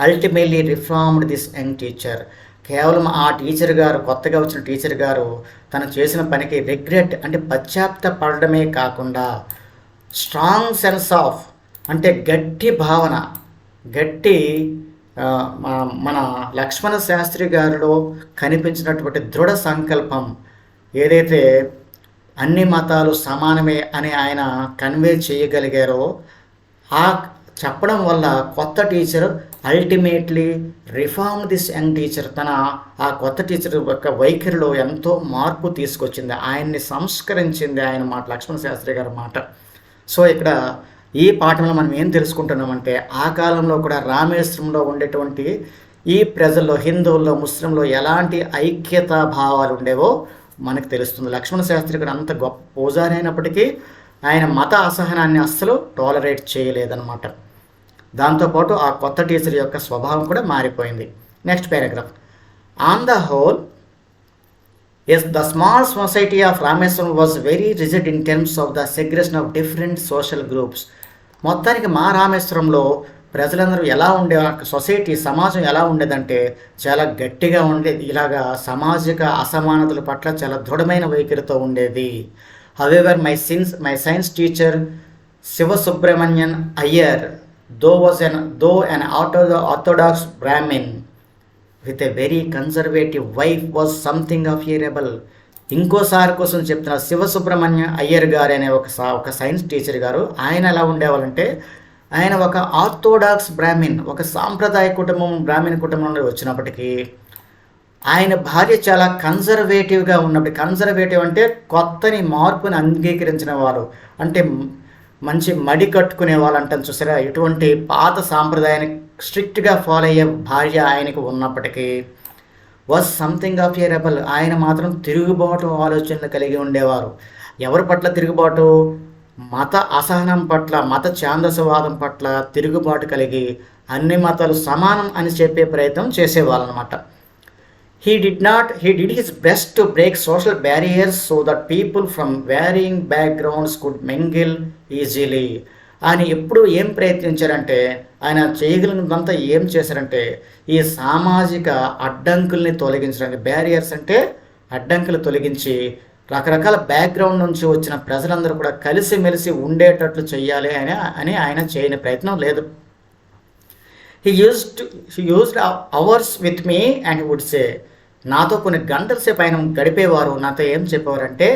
ultimately reformed this young teacher. కేవలం ఆ టీచర్ గారు, కొత్తగా వచ్చిన టీచర్ గారు తను చేసిన పనికి రిగ్రెట్ అంటే పశ్చాత్తాపడమే కాకుండా స్ట్రాంగ్ సెన్స్ ఆఫ్ అంటే గట్టి భావన, గట్టి మన లక్ష్మణ శాస్త్రి గారిలో కనిపించినటువంటి దృఢ సంకల్పం ఏదైతే అన్ని మతాలు సమానమే అని ఆయన కన్వే చేయగలిగారో, ఆ చెప్పడం వల్ల కొత్త teacher ultimately reform this young teacher, తన ఆ కొత్త టీచర్ యొక్క వైఖరిలో ఎంతో మార్పు తీసుకొచ్చింది, ఆయన్ని సంస్కరించింది ఆయన మాట, లక్ష్మణ శాస్త్రి గారి మాట. సో ఇక్కడ ఈ పాఠంలో మనం ఏం తెలుసుకుంటున్నామంటే ఆ కాలంలో కూడా రామేశ్వరంలో ఉండేటువంటి ఈ ప్రజల్లో హిందువుల్లో ముస్లింలో ఎలాంటి ఐక్యతా భావాలు ఉండేవో మనకు తెలుస్తుంది. లక్ష్మణ శాస్త్రి ఇక్కడ అంత గొప్ప పూజారి అయినప్పటికీ ఆయన మత అసహనాన్ని అస్సలు టాలరేట్ చేయలేదన్నమాట. దాంతోపాటు ఆ కొత్త టీచర్ యొక్క స్వభావం కూడా మారిపోయింది. Next paragraph. On the whole, yes, the small society of Rameswaram was very rigid in terms of the segregation of different social groups. మొత్తానికి మా రామేశ్వరంలో ప్రజలందరూ ఎలా ఉండే సొసైటీ సమాజం ఎలా ఉండేదంటే చాలా గట్టిగా ఉండేది. ఇలాగా సామాజిక అసమానతల పట్ల చాలా దృఢమైన వైఖరితో ఉండేది. However my science teacher Sivasubramanian Iyer though an orthodox Brahmin with a very conservative wife was something of a rebel. ఇంకోసారి కోసం చెప్తున్న శివసుబ్రహ్మణ్య అయ్యర్ గారు అనే ఒక సైన్స్ టీచర్ గారు, ఆయన ఎలా ఉండేవాళ్ళంటే ఆయన ఒక ఆర్థోడాక్స్ బ్రాహ్మిన్, ఒక సాంప్రదాయ కుటుంబం బ్రాహ్మణ కుటుంబం నుండి వచ్చినప్పటికీ ఆయన భార్య చాలా కన్జర్వేటివ్గా ఉన్నప్పుడు, కన్జర్వేటివ్ అంటే కొత్తని మార్పుని అంగీకరించిన వారు, అంటే మంచి మడి కట్టుకునే వాళ్ళు అంటారు చూసారా, ఇటువంటి పాత సాంప్రదాయాన్ని స్ట్రిక్ట్గా ఫాలో అయ్యే భార్య ఆయనకు ఉన్నప్పటికీ was something of A rebel. ఆయన మాత్రం తిరుగుబాటు ఆలోచనలు కలిగి ఉండేవారు. ఎవరి పట్ల తిరుగుబాటు? మత అసహనం పట్ల, మత ఛాందసవాదం పట్ల తిరుగుబాటు కలిగి అన్ని మతాలు సమానం అని చెప్పే ప్రయత్నం చేసేవాళ్ళు అనమాట. He did his best to break social barriers so that people from varying backgrounds could mingle easily. ఆయన ఎప్పుడు ఏం ప్రయత్నించారంటే, ఆయన చేయగలిగినంతా ఏం చేశారంటే ఈ సామాజిక అడ్డంకుల్ని తొలగించడానికి, బ్యారియర్స్ అంటే అడ్డంకులు తొలగించి రకరకాల బ్యాక్గ్రౌండ్ నుంచి వచ్చిన ప్రజలందరూ కూడా కలిసిమెలిసి ఉండేటట్లు చెయ్యాలి అని ఆయన చేయని ప్రయత్నం లేదు. He used hours with me and would say, నాతో కొన్ని గంటల సేపు ఆయన గడిపేవారు. నాతో ఏం చెప్పేవారంటే,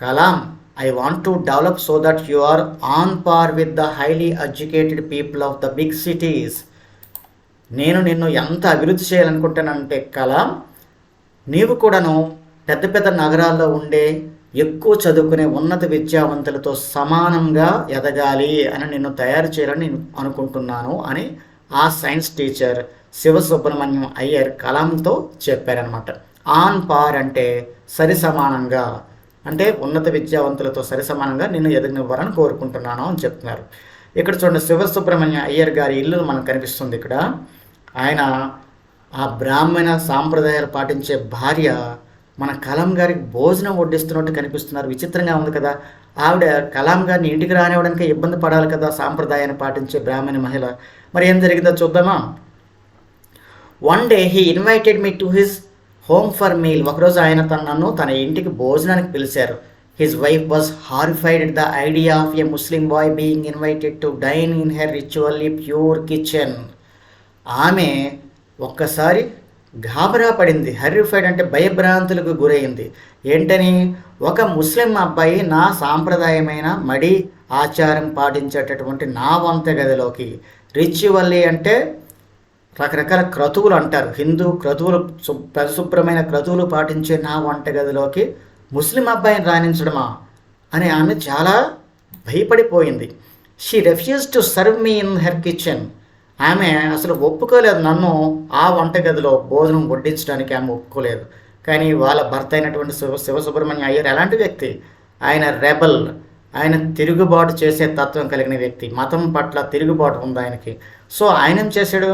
Kalam, I want to develop so that you are on par with the highly educated people of the big cities. నేను నిన్ను ఎంత అభివృద్ధి చేయాలనుకుంటానంటే కలాం, నీవు కూడాను పెద్ద పెద్ద నగరాల్లో ఉండే ఎక్కువ చదువుకునే ఉన్నత విద్యావంతులతో సమానంగా ఎదగాలి అని నిన్ను తయారు చేయాలని నేను అనుకుంటున్నాను అని ఆ సైన్స్ టీచర్ శివసుబ్రహ్మణ్యం అయ్యర్ కలాంతో చెప్పారనమాట. ఆన్ పార్ అంటే సరి సమానంగా, అంటే ఉన్నత విద్యావంతులతో సరి సమానంగా నిన్ను ఎదగనివ్వాలని కోరుకుంటున్నాను అని చెప్తున్నారు. ఇక్కడ చూడండి, శివసుబ్రహ్మణ్య అయ్యర్ గారి ఇల్లు మనకు కనిపిస్తుంది ఇక్కడ. ఆయన ఆ బ్రాహ్మణ సాంప్రదాయాలు పాటించే భార్య మన కలాం గారికి భోజనం వడ్డిస్తున్నట్టు కనిపిస్తున్నారు. విచిత్రంగా ఉంది కదా. ఆవిడ కలాం గారిని ఇంటికి రానివ్వడానికి ఇబ్బంది పడాలి కదా సాంప్రదాయాన్ని పాటించే బ్రాహ్మణ మహిళ. మరి ఏం జరిగిందో చూద్దామా. One day he invited me to his home for meal. ఒకరోజు ఆయన నన్ను తన ఇంటికి భోజనానికి పిలిచారు. His wife was horrified at the idea of a Muslim boy being invited to dine in her ritually pure kitchen. ఆమె ఒక్కసారి గాబరా పడింది. హర్రిఫైడ్ అంటే భయభ్రాంతులకు గురైంది. ఏంటని? ఒక ముస్లిం అబ్బాయి నా సాంప్రదాయమైన మడి ఆచారం పాటించేటటువంటి నా వంటగదిలోకి, రిచువల్లీ అంటే రకరకాల క్రతువులు అంటారు, హిందూ క్రతువులు, పరిశుభ్రమైన క్రతువులు పాటించే నా వంటగదిలోకి ముస్లిం అబ్బాయిని రాణించడమా అని ఆమె చాలా భయపడిపోయింది. She refuse to serve me in her kitchen. ఆమె అసలు ఒప్పుకోలేదు నన్ను ఆ వంటగదిలో భోజనం వడ్డించడానికి. ఆమె ఒప్పుకోలేదు. కానీ వాళ్ళ భర్త అయినటువంటి శివసుబ్రహ్మణ్య అయ్యర్ ఎలాంటి వ్యక్తి? ఆయన రెబల్, ఆయన తిరుగుబాటు చేసే తత్వం కలిగిన వ్యక్తి. మతం పట్ల తిరుగుబాటు ఉంది ఆయనకి. సో ఆయన ఏం చేశాడు?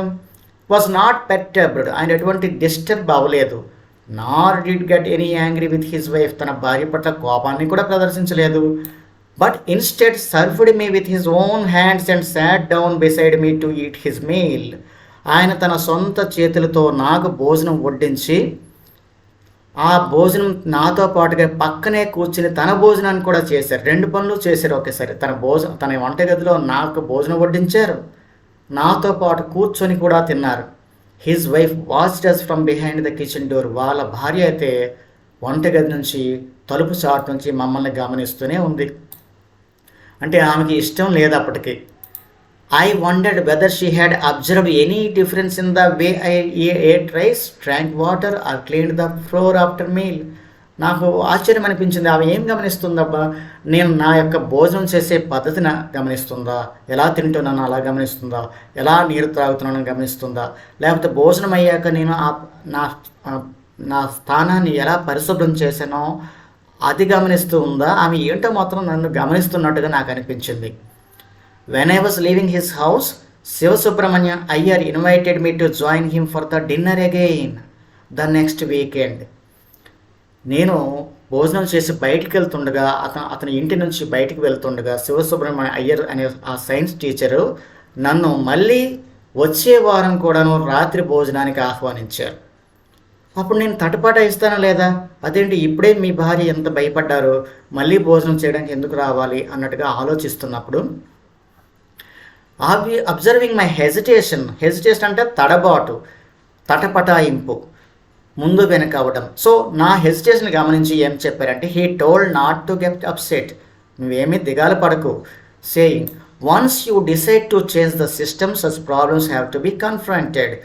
Was not perturbed. ఆయన ఎటువంటి డిస్టర్బ్ అవ్వలేదు. Nor did get any angry with his wife. తన భార్య పట్ల కోపాన్ని కూడా ప్రదర్శించలేదు. But instead served me with his own hands and sat down beside me to eat his meal. ఆయన తన సొంత చేతులతో నాకు భోజనం వడ్డించి ఆ భోజనం నాతో పాటుగా పక్కనే కూర్చుని తన భోజనాన్ని కూడా చేశారు. రెండు పనులు చేశారు ఒకేసారి. తన వంటగదిలో నాకు భోజనం వడ్డించారు, నాతో పాటు కూర్చొని కూడా తిన్నారు. His wife watched us from behind the kitchen door. వాళ్ళ భార్య అయితే వంటగది నుంచి, తలుపు చాటు నుంచి మమ్మల్ని గమనిస్తూనే ఉంది. అంటే ఆమెకి ఇష్టం లేదు అప్పటికి. I wondered whether she had observed any difference in the way I ate rice, drank water or cleaned the floor after meal. నాకు ఆశ్చర్యం అనిపించింది. ఆమె ఏం గమనిస్తుందబ్బా? నేను నా యొక్క భోజనం చేసే పద్ధతిని గమనిస్తుందా? ఎలా తింటున్నానో అలా గమనిస్తుందా? ఎలా నీరు త్రాగుతున్నానో గమనిస్తుందా? లేకపోతే భోజనం అయ్యాక నేను నా నా స్థానాన్ని ఎలా పరిశుభ్రం చేశానో అది గమనిస్తూ ఉందా? ఆమె ఏంటో మాత్రం నన్ను గమనిస్తున్నట్టుగా నాకు అనిపించింది. When I was leaving his house, Sivasubrahmanya Iyer invited me to join him for the dinner again the next weekend. నేను భోజనం చేసి బయటికి వెళ్తుండగా అతని ఇంటి నుంచి బయటికి వెళ్తుండగా శివసుబ్రహ్మణ్య అయ్యర్ అనే ఆ సైన్స్ టీచరు నన్ను మళ్ళీ వచ్చే వారం కూడాను రాత్రి భోజనానికి ఆహ్వానించారు. అప్పుడు నేను తటపాట ఇస్తానా లేదా? అదేంటి ఇప్పుడే మీ భార్య ఎంత భయపడ్డారు, మళ్ళీ భోజనం చేయడానికి ఎందుకు రావాలి అన్నట్టుగా ఆలోచిస్తున్నప్పుడు అబ్జర్వింగ్ మై హెజిటేషన్ అంటే తడబాటు, తటపటాయింపు, ముందు వెనక అవ్వడం. సో నా హెజిటేషన్ గమనించి ఏం చెప్పారంటే, he told not to get upset, నువ్వేమీ దిగాలు పడకు, saying once you decide to change the system such problems have to be confronted.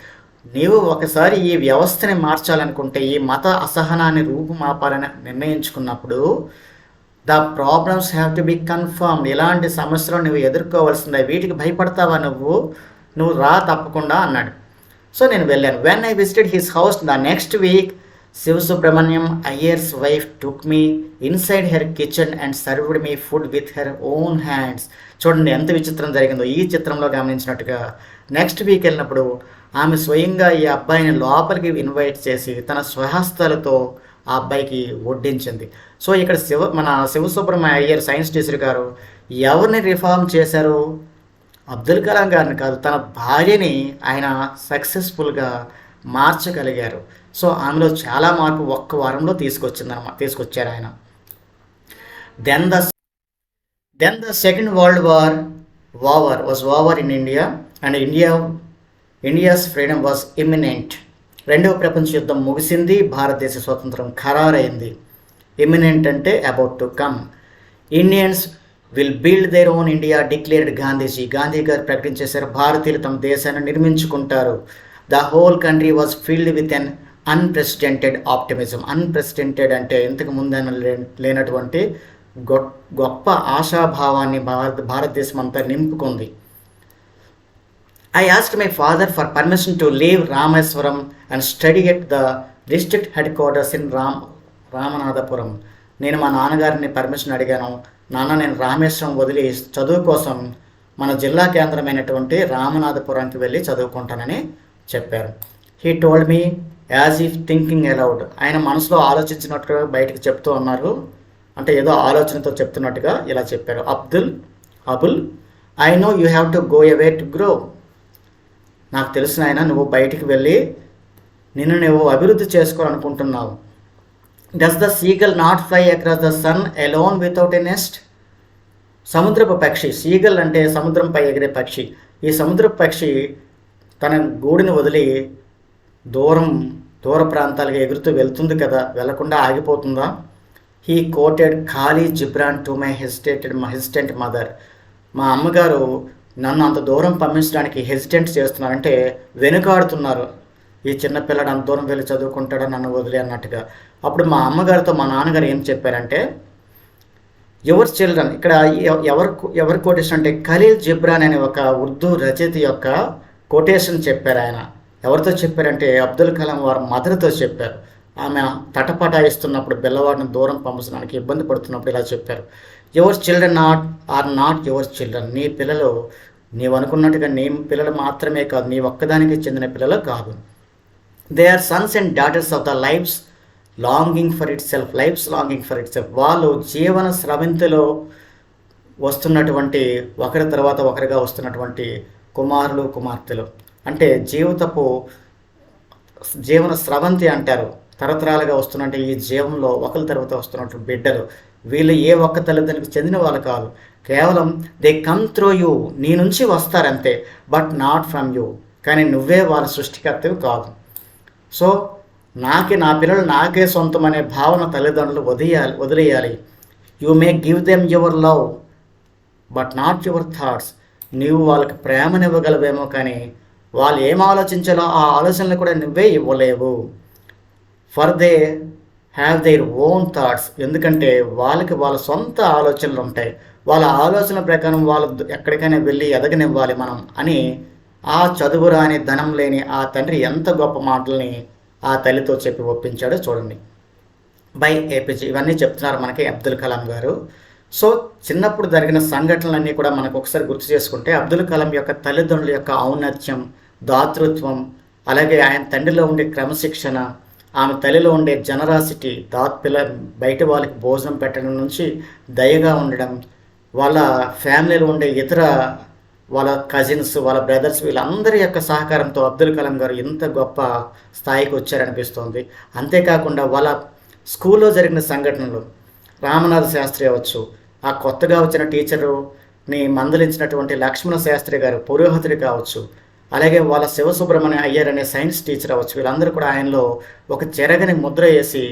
నీవు ఒకసారి ఈ వ్యవస్థని మార్చాలనుకుంటే, ఈ మత అసహనాన్ని రూపుమాపాలని నిర్ణయించుకున్నప్పుడు the problems have to be confirmed. ఇలాంటి సమస్యలు నువ్వు ఎదుర్కోవాల్సిందే, వీటికి భయపడతావా నువ్వు రా తప్పకుండా అన్నాడు. సో నేను వెళ్ళాను. When I visited his house the next week, Sivasubrahmanyam Iyer's wife took me inside her kitchen and served me food with her own hands. చూడండి ఎంత విచిత్రం జరిగిందో ఈ చిత్రంలో గమనించినట్టుగా. నెక్స్ట్ వీక్ వెళ్ళినప్పుడు ఆమె స్వయంగా ఈ అబ్బాయిని లోపలికి ఇన్వైట్ చేసి తన స్వహస్తాలతో ఆ అబ్బాయికి వడ్డించింది. సో ఇక్కడ మన శివసుబ్రహ్మణ్య అయ్యర్ సైన్స్ టీచర్ గారు ఎవరిని రిఫార్మ్ చేశారు? అబ్దుల్ కలాం గారిని కాదు, తన భార్యని ఆయన సక్సెస్ఫుల్గా మార్చగలిగారు. సో ఆమెలో చాలా మార్పు ఒక్క వారంలో తీసుకొచ్చారు ఆయన. Then the second world War was over in India and India's freedom was imminent. రెండవ ప్రపంచ యుద్ధం ముగిసింది, భారతదేశ స్వతంత్రం ఖరారైంది. ఇమ్మినెంట్ అంటే about to come. Indians will build their own India declared Gandhi గారు ప్రకటించేశారు, భారతీయులు తమ దేశాన్ని నిర్మించుకుంటారు. The whole country was filled with un unprecedented optimism. Unprecedented అంటే ఇంతకు ముందైనా లేనటువంటి గొప్ప ఆశాభావాన్ని భారతదేశం అంతా నింపుకుంది. I asked my father for permission to leave Rameswaram and study at the district headquarters in Ramanathapuram. నేను మా నాన్నగారిని పర్మిషన్ అడిగాను, నాన్న నేను రామేశ్వరం వదిలి చదువు కోసం మన జిల్లా కేంద్రమైనటువంటి రామనాథపురానికి వెళ్ళి చదువుకుంటానని చెప్పారు. He told me as if thinking allowed. ఆయన మనసులో ఆలోచించినట్టుగా బయటకు చెప్తూ ఉన్నారు, అంటే ఏదో ఆలోచనతో చెప్తున్నట్టుగా ఇలా చెప్పారు. Abul I know you have to go away to grow. నాకు తెలిసిన ఆయన నువ్వు బయటికి వెళ్ళి నిన్ను నువ్వు అభివృద్ధి చేసుకోవాలనుకుంటున్నావు. Does the seagull not fly across the sun alone without a nest. సముద్రపు పక్షి, సీగల్ అంటే సముద్రంపై ఎగిరే పక్షి. ఈ సముద్రపు పక్షి తన గూడిని వదిలి దూర ప్రాంతాలకు ఎగురుతూ వెళ్తుంది కదా, వెళ్లకుండా ఆగిపోతుందా? హీ కోటెడ్ ఖాళీ Ghibran to my hesitant mother. మా అమ్మగారు నన్ను అంత దూరం పంపించడానికి హెసిటెంట్ చేస్తున్నారంటే వెనుకాడుతున్నారు, ఈ చిన్నపిల్లడు అంత దూరం వెళ్ళి చదువుకుంటాడా నన్ను వదిలే అన్నట్టుగా. అప్పుడు మా అమ్మగారితో మా నాన్నగారు ఏం చెప్పారంటే, యువర్ చిల్డ్రన్, ఇక్కడ ఎవరు కొటేషన్ అంటే ఖలీల్ జిబ్రాన్ అనే ఒక ఉర్దూ రచయిత యొక్క కొటేషన్ చెప్పారు. ఆయన ఎవరితో చెప్పారంటే అబ్దుల్ కలాం వారి మదర్తో చెప్పారు. ఆమె తటపటాయిస్తున్నప్పుడు పిల్లవాడిని దూరం పంపించడానికి ఇబ్బంది పడుతున్నప్పుడు ఇలా చెప్పారు, your children are not your children. నీ పిల్లలు నీవు అనుకున్నట్టుగా నీ పిల్లలు మాత్రమే కాదు, నీ ఒక్కదానికి చెందిన పిల్లలు కాదు. They are sons and daughters of the life's longing for itself. వాళ్ళు జీవన స్రవంతిలో వస్తున్నటువంటి ఒకరి తర్వాత ఒకరిగా వస్తున్నటువంటి కుమారులు కుమార్తెలు. అంటే జీవన స్రవంతి అంటారు, తరతరాలుగా వస్తున్నట్టు ఈ జీవంలో ఒకరి తర్వాత వస్తున్నటువంటి బిడ్డలు. వీళ్ళు ఏ ఒక్క తల్లిదండ్రులకు చెందిన వాళ్ళు కాదు, కేవలం దే కమ్ త్రూ యూ, నీ నుంచి వస్తారంతే, బట్ నాట్ ఫ్రమ్ యూ. కానీ నువ్వే వాళ్ళ సృష్టికర్తవి కాదు. సో నా పిల్లలు నాకే సొంతం అనే భావన తల్లిదండ్రులు వదిలేయాలి. You may give them your love but not your thoughts. నీవు వాళ్ళకి ప్రేమనివ్వగలవేమో కానీ వాళ్ళు ఏం ఆలోచించాలో ఆ ఆలోచనలు కూడా నువ్వే ఇవ్వలేవు. For they have their own thoughts. ఎందుకంటే వాళ్ళకి వాళ్ళ సొంత ఆలోచనలు ఉంటాయి. వాళ్ళ ఆలోచన ప్రకారం వాళ్ళు ఎక్కడికైనా వెళ్ళి ఎదగనివ్వాలి మనం అని ఆ చదువు రాని ధనం లేని ఆ తండ్రి ఎంత గొప్ప మాటల్ని ఆ తల్లితో చెప్పి ఒప్పించాడో చూడండి. బై ఏపీజే ఇవన్నీ చెప్తున్నారు మనకి అబ్దుల్ కలాం గారు. సో చిన్నప్పుడు జరిగిన సంఘటనలన్నీ కూడా మనకు ఒకసారి గుర్తు చేసుకుంటే అబ్దుల్ కలాం యొక్క తల్లిదండ్రుల యొక్క ఔన్నత్యం, దాతృత్వం, అలాగే ఆయన తండ్రిలో ఉండే క్రమశిక్షణ, ఆమె తల్లిలో ఉండే జనరాసిటీ, బయట వాళ్ళకి భోజనం పెట్టడం నుంచి దయగా ఉండడం, వాళ్ళ ఫ్యామిలీలో ఉండే ఇతర వాళ్ళ కజిన్స్, వాళ్ళ బ్రదర్స్ వీళ్ళందరి యొక్క సహకారంతో అబ్దుల్ కలాం గారు ఇంత గొప్ప స్థాయికి వచ్చారనిపిస్తోంది. అంతేకాకుండా వాళ్ళ స్కూల్లో జరిగిన సంఘటనలు, రామనాథ శాస్త్రి అవ్వచ్చు, ఆ కొత్తగా వచ్చిన టీచరుని మందలించినటువంటి లక్ష్మణ శాస్త్రి గారు పురోహితుడు కావచ్చు, అలాగే వాళ్ళ శివసుబ్రహ్మణ్య అయ్యర్ అనే సైన్స్ టీచర్ అవ్వచ్చు, వీళ్ళందరూ కూడా ఆయనలో ఒక చెరగని ముద్ర వేసి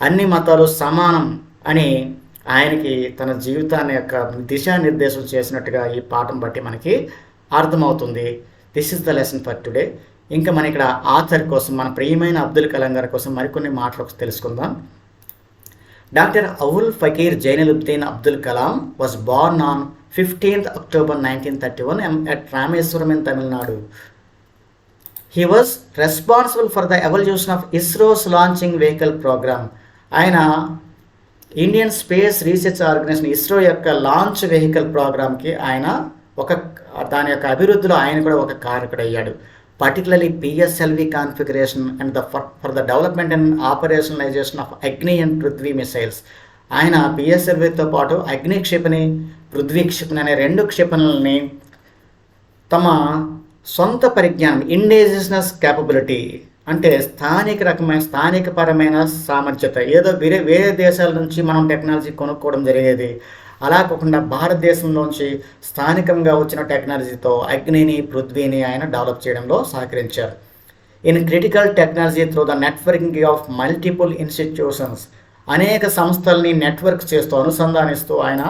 అన్ని మతాలు సమానం అని ఆయనకి తన జీవితాన్ని యొక్క దిశానిర్దేశం చేసినట్టుగా ఈ పాఠం బట్టి మనకి అర్థమవుతుంది. This is the lesson for today. ఇంకా మన ఇక్కడ ఆథర్ కోసం, మన ప్రియమైన అబ్దుల్ కలాం గారి కోసం మరికొన్ని మాటలు తెలుసుకుందాం. Doctor Avul Pakir Jainulabdeen Abdul Kalam was born on 15th October 1931 at Rameswaram in Tamil Nadu. He was responsible for the evolution of ISRO's launching vehicle program. ఆయన Indian space research organisation ISRO యొక్క లాంచ్ వెహికల్ ప్రోగ్రామ్కి ఆయన దాని యొక్క అభివృద్ధిలో ఆయన కూడా ఒక కారకుడయ్యాడు. Particularly PSLV configuration and for the development and operationalisation of Agni and Prithvi missiles. ఆయన పిఎస్ఎల్వితో పాటు అగ్ని క్షిపణి, పృథ్వీ క్షిపణి అనే 2 క్షిపణులని తమ సొంత పరిజ్ఞానం, ఇండిజినస్ క్యాపబిలిటీ అంటే స్థానికపరమైన సామర్థ్యత, ఏదో వేరే దేశాల నుంచి మనం టెక్నాలజీ కొనుక్కోవడం జరిగేది, అలా కాకుండా భారతదేశంలోంచి స్థానికంగా వచ్చిన టెక్నాలజీతో అగ్నిని, పృథ్వీని ఆయన డెవలప్ చేయడంలో సహకరించారు. In critical technology through the networking of multiple institutions, అనేక సంస్థల్ని నెట్వర్క్ చేస్తూ అనుసంధానిస్తూ ఆయన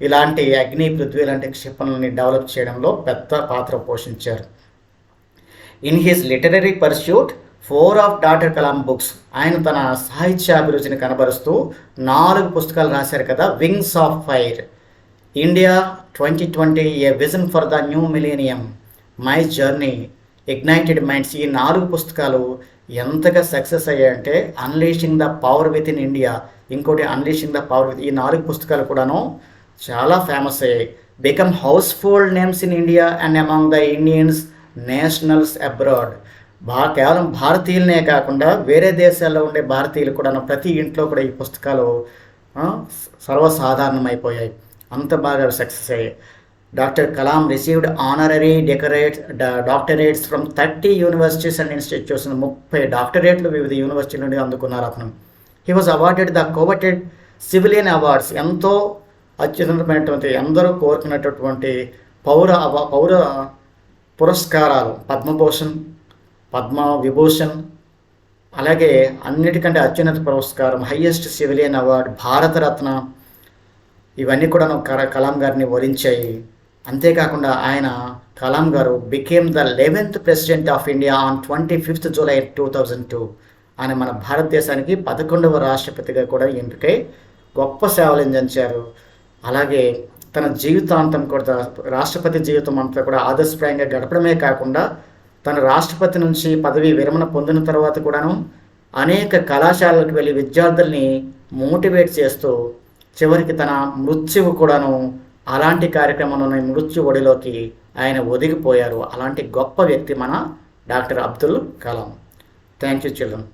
ఇలాంటి అగ్ని, పృథ్వీ లాంటి క్షిపణులని డెవలప్ చేయడంలో పెద్ద పాత్ర పోషించారు. In his literary pursuit 4 of doctor Kalam books, ఆయన తన సాహిత్యాభిరుచిని కనబరుస్తూ 4 పుస్తకాలు రాశారు కదా. Wings of fire, India 2020, a vision for the new millennium, my journey, ignited minds. ఈ 4 పుస్తకాలు ఎంతగా సక్సెస్ అయ్యాయంటే unleashing the power within India, ఇంకోటి అన్లీషింగ్ ద పవర్ విత్, ఈ 4 పుస్తకాలు కూడాను చాలా ఫేమస్ అయ్యాయి. బికమ్ హౌస్ఫుల్ names in India and among the Indians nationals abroad. కేవలం భారతీయులనే కాకుండా వేరే దేశాల్లో ఉండే భారతీయులు కూడా ప్రతి ఇంట్లో కూడా ఈ పుస్తకాలు సర్వసాధారణమైపోయాయి. అంత బాగా సక్సెస్ అయ్యాయి. Doctor Kalam received honorary doctorates from 30 universities and institution. 30 డాక్టరేట్లు వివిధ యూనివర్సిటీల నుండి అందుకున్నారు అతను. He was awarded the coveted civilian awards, ఎంతో అత్యున్నతమైనటువంటి, అందరూ కోరుకున్నటువంటి పౌర పురస్కారాలు, పద్మభూషణ్, పద్మ విభూషణ్, అలాగే అన్నిటికంటే అత్యున్నత పురస్కారం హైయెస్ట్ సివిలియన్ అవార్డ్ భారతరత్న, ఇవన్నీ కూడా కలాం గారిని వరించాయి. అంతేకాకుండా ఆయన కలాం గారు became the 11th president of India on 25th July 2002. ఆయన మన భారతదేశానికి 11వ రాష్ట్రపతిగా కూడా ఎంపికై గొప్ప సేవలు అందించారు. అలాగే తన జీవితాంతం కూడా, రాష్ట్రపతి జీవితం అంతా కూడా ఆదర్శప్రాయంగా గడపడమే కాకుండా తన రాష్ట్రపతి నుంచి పదవి విరమణ పొందిన తర్వాత కూడాను అనేక కళాశాలలకు వెళ్ళి విద్యార్థుల్ని మోటివేట్ చేస్తూ చివరికి తన మృత్యువు కూడాను అలాంటి కార్యక్రమంలోని మృత్యు ఒడిలోకి ఆయన ఒదిగిపోయారు. అలాంటి గొప్ప వ్యక్తి మన doctor Abdul Kalam. Thank you children.